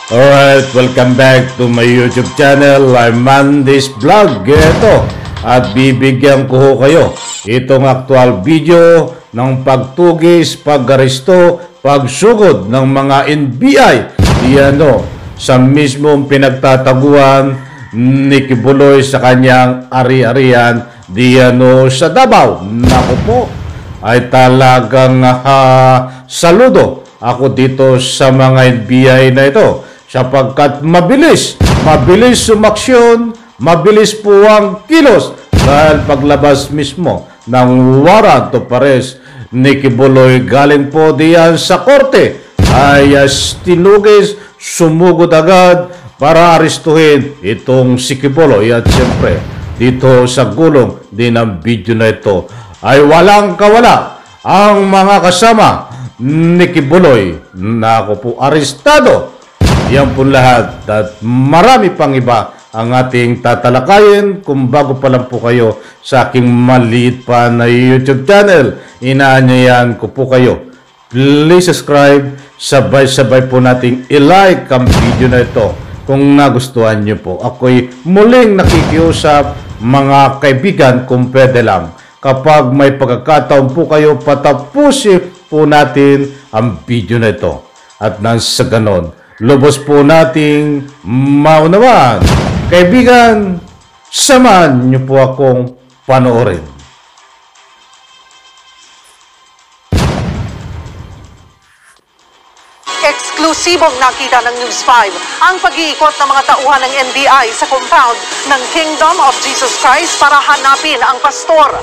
Alright, welcome back to my YouTube channel. I'm Mandy's Vlog. Ito, at bibigyan ko ho kayo itong actual video ng pagtugis, pag-aresto, pagsugod ng mga NBI diyan sa mismong pinagtataguan ni Kibuloy sa kanyang ari-arian diyan sa Davao. Naku po, ay talagang saludo ako dito sa mga NBI na ito sapagkat mabilis sumaksyon, mabilis po ang kilos dahil paglabas mismo ng warrant of arrest ni Kibuloy galing po diyan sa korte ay tinugis, sumugod agad para arestuhin itong si Kibuloy. At siyempre dito sa gulong din ng video na ito ay walang kawala ang mga kasama ni Kibuloy na ako po arestado. Yan po lahat at marami pang iba ang ating tatalakayin. Kung bago pa lang po kayo sa aking maliit pa na YouTube channel, inaanyayan ko po kayo. Please subscribe, sabay-sabay po nating i-like ang video na ito kung nagustuhan nyo po. Ako'y muling nakikiusap mga kaibigan kung pwede lang. Kapag may pagkakataon po kayo, patapusin po natin ang video na ito. At nang sa ganon, lubos po nating maunawaan. Kaibigan, samahan niyo po akong panoorin. Eksklusibong nakita ng News 5 ang pag-iikot ng mga tauhan ng NBI sa compound ng Kingdom of Jesus Christ para hanapin ang pastor.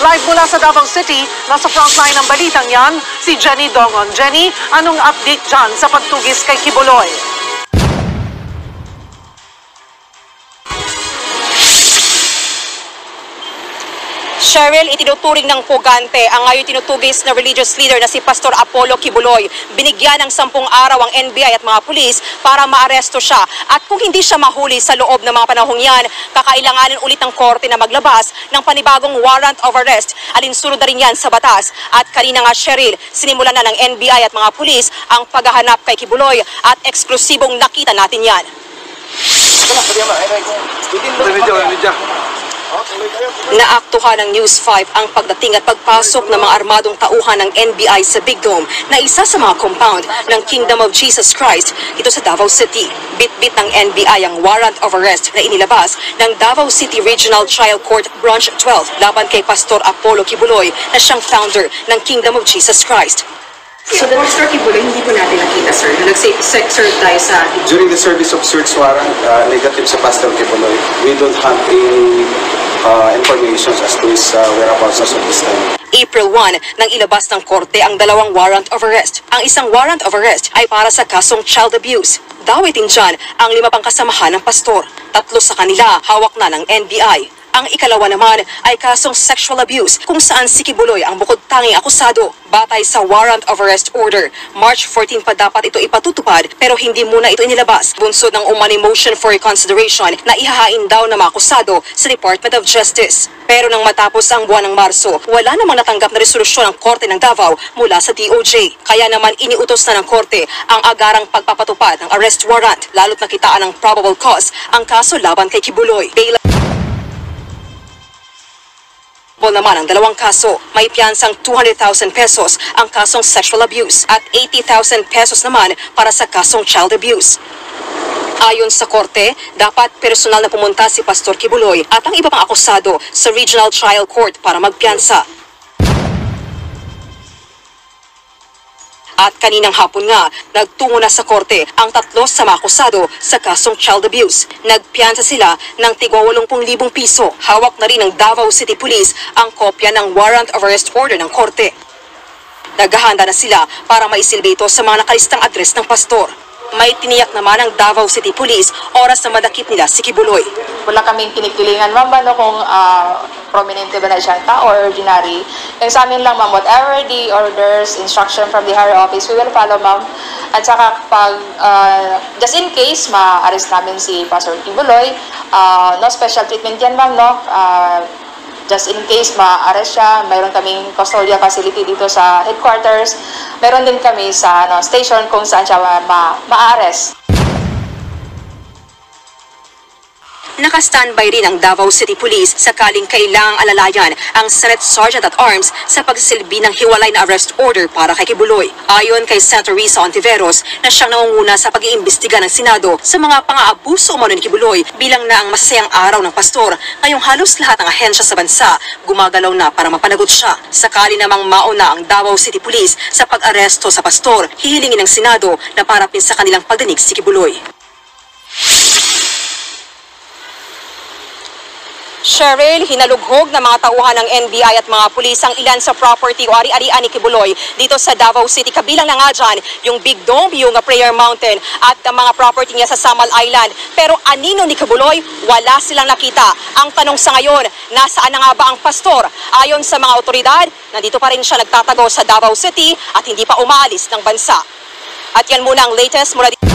Live mula sa Davao City, nasa frontline ng balitang yan, si Jenny Dongon. Jenny, anong update dyan sa pagtugis kay Kibuloy? Cheryl, itinuturing ng pugante ang ngayon tinutugis na religious leader na si Pastor Apollo Kibuloy. Binigyan ng 10 araw ang NBI at mga pulis para maaresto siya. At kung hindi siya mahuli sa loob ng mga panahong yan, kakailanganin ulit ng korte na maglabas ng panibagong warrant of arrest. Alinsunod na rin yan sa batas. At kanina nga, Cheryl, sinimulan na ng NBI at mga pulis ang paghahanap kay Kibuloy at eksklusibong nakita natin yan. Naaktuhan ng News 5 ang pagdating at pagpasok ng mga armadong tauhan ng NBI sa Big Dome na isa sa mga compound ng Kingdom of Jesus Christ dito sa Davao City. Bit-bit ng NBI ang warrant of arrest na inilabas ng Davao City Regional Trial Court Branch 12 laban kay Pastor Apollo Kibuloy na siyang founder ng Kingdom of Jesus Christ. So the Pastor Kibuloy, hindi po natin nakita, sir. Nag-serve tayo sa... During the service of search warrant, negative sa Pastor Kibuloy, we don't have any information as to his whereabouts as of this time. April 1 nang ilabas ng korte ang 2 warrant of arrest. Ang isang warrant of arrest ay para sa kasong child abuse. Dawitin dyan ang 5 pang kasamahan ng pastor. 3 sa kanila hawak na ng NBI. Ang ikalawa naman ay kasong sexual abuse kung saan si Kibuloy ang bukod tanging akusado. Batay sa warrant of arrest order, March 14 pa dapat ito ipatutupad pero hindi muna ito inilabas. Bunsod ng umani motion for reconsideration na ihahain daw ng mga akusado sa Department of Justice. Pero nang matapos ang buwan ng Marso, wala namang natanggap na resolusyon ng Korte ng Davao mula sa DOJ. Kaya naman iniutos na ng Korte ang agarang pagpapatupad ng arrest warrant lalo't nakitaan ng probable cause ang kaso laban kay Kibuloy. Naman ang 2 kaso, may piyansang 200,000 pesos ang kasong sexual abuse at 80,000 pesos naman para sa kasong child abuse. Ayon sa korte, dapat personal na pumunta si Pastor Kibuloy at ang iba pang akusado sa Regional Trial Court para magpiyansa. At kaninang hapon nga, nagtungo na sa korte ang 3 sa mga akusado sa kasong child abuse. Nagpiyansa sila ng tigwa 80,000 piso. Hawak na rin ng Davao City Police ang kopya ng warrant of arrest order ng korte. Naghahanda na sila para maisilbi ito sa mga nakalistang address ng pastor. May tiniyak naman ang Davao City Police oras na madakip nila si Kibuloy. Wala kaming pinipilingan, ma'am, kung prominente ba na siyang tao or ordinary. Yung sa amin lang, ma'am, whatever the orders, instruction from the higher office, we will follow, ma'am. At saka pag, just in case, ma-arrest namin si Pastor Kibuloy, no special treatment yan, ma'am, no? Just in case ma-arrest siya, mayroon kaming custodial facility dito sa headquarters. Meron din kami sa station kung saan siya ma-arrest. Naka-standby rin ang Davao City Police sakaling kailangang alalayan ang Senate Sergeant-at-Arms sa pagsisilbi ng hiwalay na arrest order para kay Kibuloy. Ayon kay Senator Risa Ontiveros na siyang nangunguna sa pag-iimbestiga ng Senado sa mga pang-aabuso umano ni Kibuloy bilang na ang masayang araw ng pastor, ngayong halos lahat ng ahensya sa bansa gumagalaw na para mapanagot siya. Sakali namang mauna ang Davao City Police sa pag-aresto sa pastor, hihilingin ng Senado na parapin sa kanilang pagdinig si Kibuloy. Cheryl, hinalughog ng mga tauhan ng NBI at mga pulis ang ilan sa property o ari-arian ni Kibuloy dito sa Davao City. Kabilang na nga dyan yung Big Dome, yung Prayer Mountain at ang mga property niya sa Samal Island. Pero anino ni Kibuloy, wala silang nakita. Ang tanong sa ngayon, nasaan na nga ba ang pastor? Ayon sa mga otoridad, nandito pa rin siya nagtatago sa Davao City at hindi pa umaalis ng bansa. At yan muna ang latest mula dito.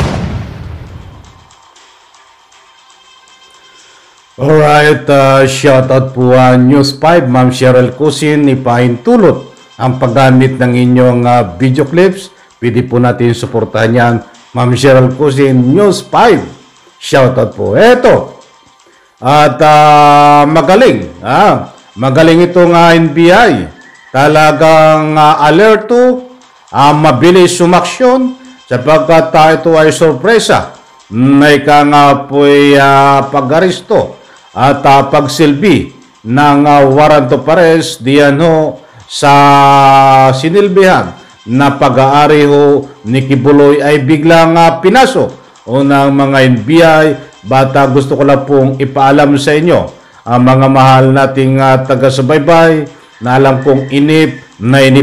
Alright, shoutout po News 5, Ma'am Cheryl Cusin, ipahintulot ang paggamit ng inyong video clips. Pwede po natin suportahan yan, Ma'am Cheryl Cusin, News 5. Shoutout po. Eto. At magaling. Magaling itong NBI. Talagang alerto, mabilis sumaksyon, sapagkat ito ay sorpresa. May ka nga po'y pag-aristo at pagsilbi ng warrant of arrest diyan ho sa sinilbihan na pag-aari ho ni Kibuloy ay biglang pinasok o ng mga NBI. Bata, gusto ko lang pong ipaalam sa inyo ang mga mahal nating taga-subaybay na alam kong inip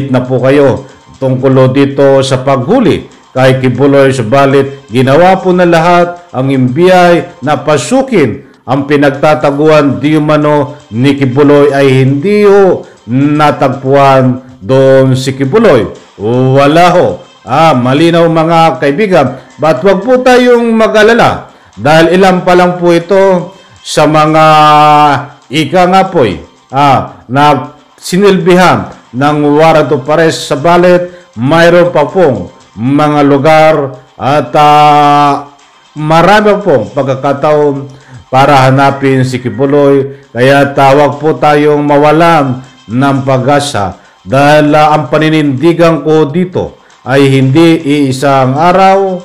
na po kayo tungkol dito sa paghuli kay Kibuloy, subalit ginawa po na lahat ang NBI na pasukin ang pinagtataguan di umano ni Kibuloy ay hindi ho natagpuan doon si Kibuloy. Wala ho. Malinaw mga kaibigan. But wag po tayong mag-alala dahil ilan pa lang po ito sa mga ika nga po'y na sinilbihan ng warrant of arrest, sabalit mayroon pa pong mga lugar at marami pong pagkakataon para hanapin si Kibuloy. Kaya tawag po tayong mawalan ng pag-asa dahil ang paninindigan ko dito ay hindi iisang araw.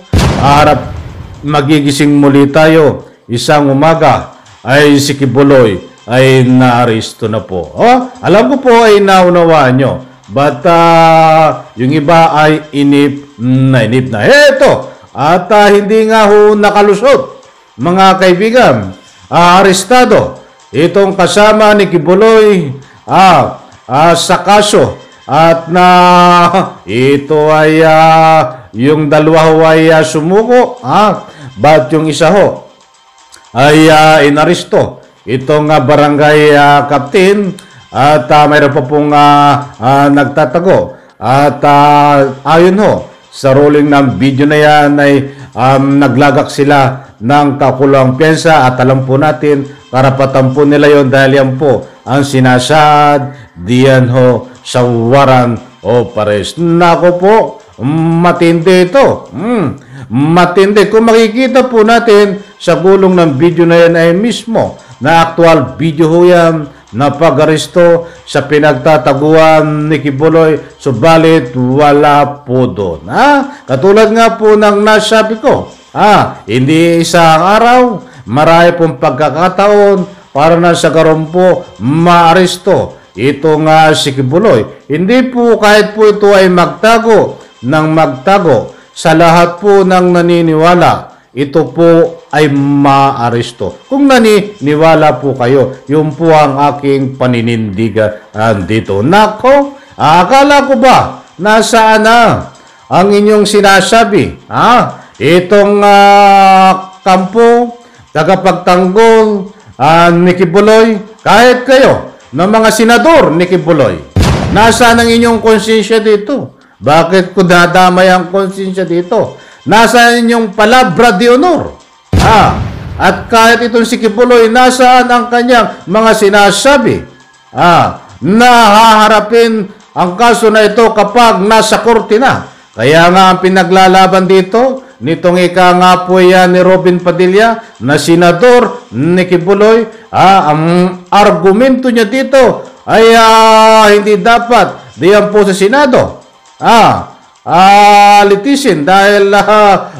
Magigising muli tayo isang umaga ay si Kibuloy ay naaresto na po. Alam ko po ay naunawaan nyo. But yung iba ay inip na. Eto, at hindi nga ho nakalusot, mga kaibigan, arestado itong kasama ni Kibuloy sa kaso at na ito ay yung dalawa ho ay sumuko, but yung isa ho ay inaresto itong barangay captain. At mayroon pa pong nagtatago. At ayon ho, sa ruling ng video na yan ay naglagak sila ng kakulang piyensa. At alam po natin, karapatan po nila yon dahil yan po ang sinasad diyan ho sa warrant of arrest. Nako po, matindi ito. Matindi. Kung makikita po natin sa gulong ng video na yan ay mismo na actual video ho yan na pag-aresto sa pinagtataguan ni Kibuloy, subalit wala po doon. Katulad nga po ng nasabi ko, hindi isang araw, marami pong pagkakataon para na sa garumpo maaresto ito nga si Kibuloy. Hindi po kahit po ito ay magtago sa lahat po ng naniniwala, ito po ay maaresto. Kung naniniwala po kayo, yun po ang aking paninindigan dito. Nako, akala ko ba nasaan na ang inyong sinasabi? Itong kampo, tagapagtanggol ni Kibuloy, kahit kayo, ng mga senador ni Kibuloy, nasaan ang inyong konsensya dito? Bakit ko dadamay ang konsensya dito? Nasaan inyong palabra de honor? At kahit itong si Kibuloy, nasaan ang kanyang mga sinasabi? Na haharapin ang kaso na ito kapag nasa korte na. Kaya nga ang pinaglalaban dito nitong ika nga po yan ni Robin Padilla na senador ni Kibuloy, ang argumento niya dito ay hindi dapat diyan po sa Senado litisin dahil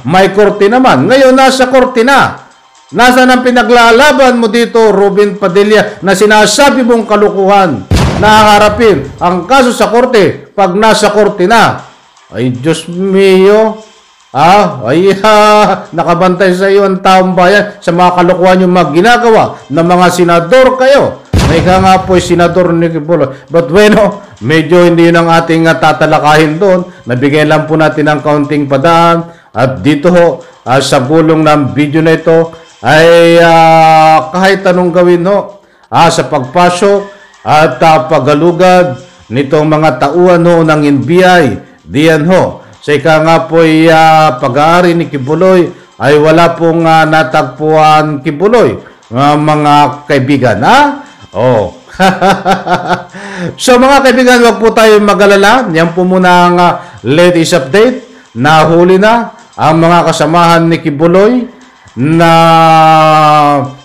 may korte naman. Ngayon nasa korte na. Nasaan ang pinaglalaban mo dito, Robin Padilla, na sinasabi mong kalukuhan na harapin ang kaso sa korte pag nasa korte na? Ay, Diyos mio. Nakabantay sa iyo ang taong bayan sa mga kalukuhan yung mga ginagawa ng mga senador kayo. May ka nga po senador ni Kibuloy. But bueno, medyo hindi yun ang ating tatalakahin doon. Nabigyan lang po natin ng kaunting padaan. At dito ho, sa gulong ng video na ito, ay kahit anong gawin ho, sa pagpasok at paggalugad nitong mga tauhan ho ng NBI, diyan ho, sa ika nga po pag-aari ni Kibuloy, ay wala pong natagpuan Kibuloy, mga kaibigan. So mga kaibigan, wag po tayo mag-alala. Yan po muna ang latest update. Nahuli na ang mga kasamahan ni Kibuloy na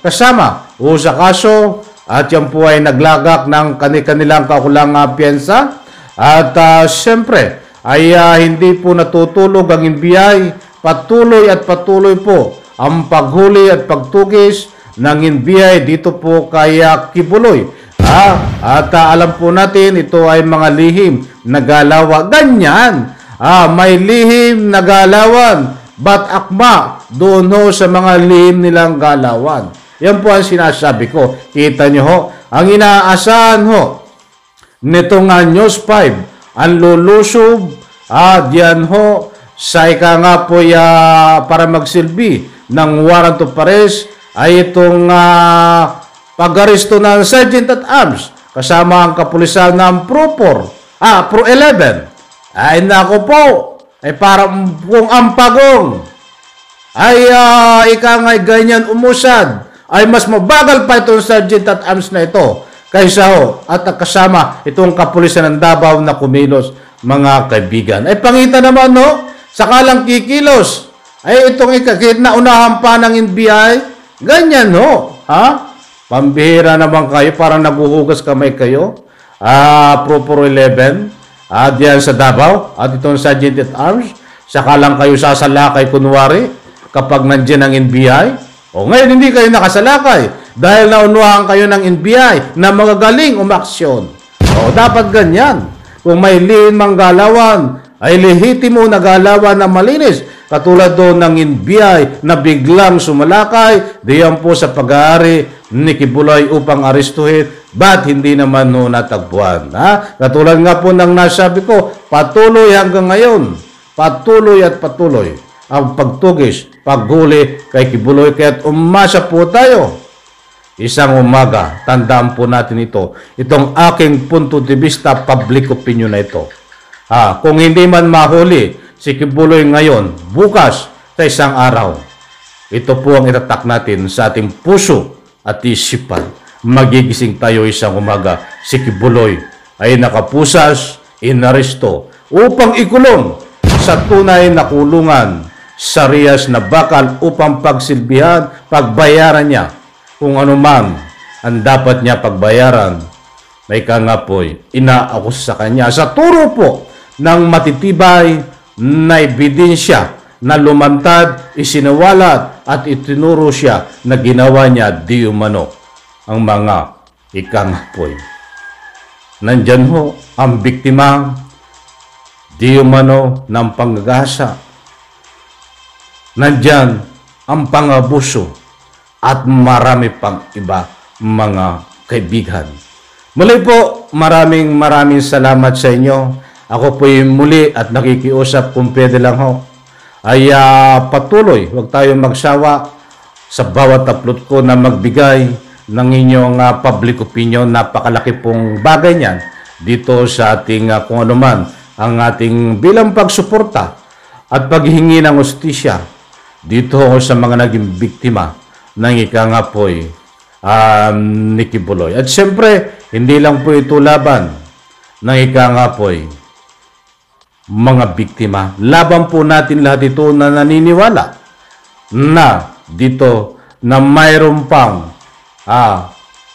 kasama sa kaso, at yan po ay naglagak ng kanilang kakulang piyensa. At siyempre ay hindi po natutulog ang NBI. Patuloy at patuloy po ang paghuli at pagtugis ng NBI dito po kay Kibuloy. At alam po natin, ito ay mga lihim na galawan. Ganyan, may lihim na galawan, but akma doon ho sa mga lihim nilang galawan. Yan po ang sinasabi ko. Kita nyo ho, ang inaasahan ho nitong News 5, ang lulusob diyan ho sa ika nga po para magsilbi ng warrant of arrest ay itong pag-aresto ng Sergeant at Arms kasama ang kapulisan ng Pro 11. Ay nako po, ay parang kung ang pagong ay ika nga ganyan umusad, ay mas mabagal pa itong Sergeant at Arms na ito kaysa ho at kasama itong kapulisan ng Davao na kumilos, mga kaibigan. Ay pangita naman no, sakalang kikilos ay itong naunahan pa ng NBI. Ganyan ho, pambihira naman kayo, parang naguhugas kamay kayo. Pro 11, diyan sa Davao, at itong Sergeant at Arms, saka lang kayo sasalakay kunwari kapag nandiyan ang NBI. O ngayon hindi kayo nakasalakay dahil naunuhan kayo ng NBI na magagaling umaksyon. O dapat ganyan. Kung may lihim mang galawan, ay lehitimo na galawan na malinis. Katulad doon ng NBI na biglang sumalakay diyan po sa pag-aari ni Kibuloy upang arestuhin, ba't hindi naman natagpuan? Katulad nga po ng nasabi ko, patuloy hanggang ngayon, patuloy at patuloy ang pagtugis, paghuli kay Kibuloy. Kaya't umasa po tayo. Isang umaga, tandaan po natin ito. Itong aking punto de vista, public opinion na ito. Kung hindi man mahuli si Kibuloy ngayon, bukas sa isang araw, ito po ang itatak natin sa ating puso at isipan. Magigising tayo isang umaga, si Kibuloy ay nakapusas, inaresto, upang ikulong sa tunay na kulungan sa riyas na bakal upang pagsilbihan, pagbayaran niya kung ano man ang dapat niya pagbayaran. May kangapoy, inaakus sa kanya sa turo po ng matitibay na ebidensya na lumantad, isinawalat at itinuro siya na ginawa niya di umano ang mga ikangapoy. Nandyan ho ang biktima di umano ng panggagasa. Nandyan ang pangabuso at marami pang iba, mga kaibigan. Muli po, maraming salamat sa inyo. Ako po yung muli at nakikiusap kung pwede lang ho. Ay patuloy, huwag tayong magsawa sa bawat upload ko na magbigay ng inyong public opinion. Napakalaki pong bagay niyan dito sa ating kung ano man ang ating bilang pagsuporta at paghingi ng hustisya dito sa mga naging biktima ng ikangapoy ni Kibuloy. At siyempre, hindi lang po ito laban ng ikangapoy mga biktima. Laban po natin lahat ito na naniniwala na dito na mayroon pang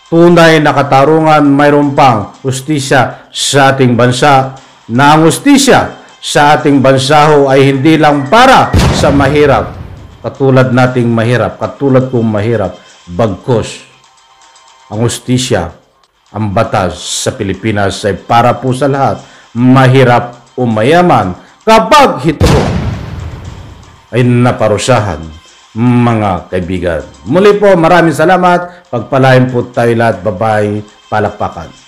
tunay na katarungan, mayroon pang hustisya sa ating bansa, na ang hustisya sa ating bansa ho ay hindi lang para sa mahirap, katulad nating mahirap, katulad kong mahirap, bagkus ang hustisya, ang batas sa Pilipinas ay para po sa lahat, mahirap o mayaman, kapag ito ay naparusahan, mga kaibigan. Muli po, maraming salamat. Pagpalain po tayo lahat. Bye-bye. Palakpakan.